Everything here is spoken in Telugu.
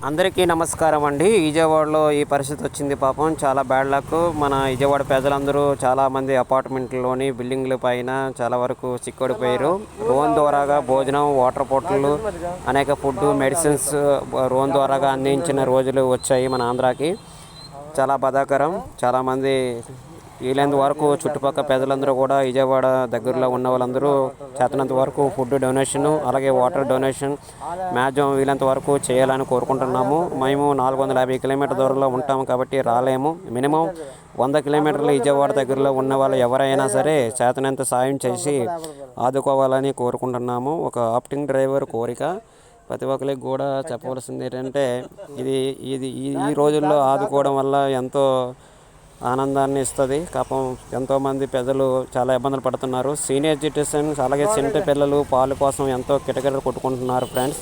అందరికీ నమస్కారం అండి. విజయవాడలో ఈ పరిస్థితి వచ్చింది. పాపం చాలా బ్యాడ్ లక్. మన విజయవాడ ప్రజలందరూ చాలామంది అపార్ట్మెంట్లోని బిల్డింగ్ల పైన చాలా వరకు చిక్కుడిపోయారు. రోన్ ద్వారాగా భోజనం, వాటర్ బాటిళ్ళు, అనేక ఫుడ్, మెడిసిన్స్ రోన్ ద్వారాగా అందించిన రోజులు వచ్చాయి మన ఆంధ్రాకి. చాలా బాధాకరం. చాలామంది వీలైనంత వరకు చుట్టుపక్కల ప్రజలందరూ కూడా విజయవాడ దగ్గరలో ఉన్న వాళ్ళందరూ చేతనంత వరకు ఫుడ్ డొనేషన్, అలాగే వాటర్ డొనేషన్ మ్యాక్సిమం వీలైనంత వరకు చేయాలని కోరుకుంటున్నాము. మేము 450 కిలోమీటర్ దూరంలో ఉంటాము కాబట్టి రాలేము. మినిమం 100 కిలోమీటర్లు విజయవాడ దగ్గరలో ఉన్న వాళ్ళు ఎవరైనా సరే చేతనంత సాయం చేసి ఆదుకోవాలని కోరుకుంటున్నాము. ఒక ఆప్టింగ్ డ్రైవర్ కోరిక. ప్రతి ఒక్కరికి కూడా చెప్పవలసింది ఏంటంటే ఈ రోజుల్లో ఆదుకోవడం వల్ల ఎంతో ఆనందాన్ని ఇస్తుంది. పాపం ఎంతోమంది ప్రజలు చాలా ఇబ్బందులు పడుతున్నారు. సీనియర్ సిటిజన్స్ అలాగే చిన్న పిల్లలు పాలు కోసం ఎంతో కిటకిటలు కొట్టుకుంటున్నారు ఫ్రెండ్స్.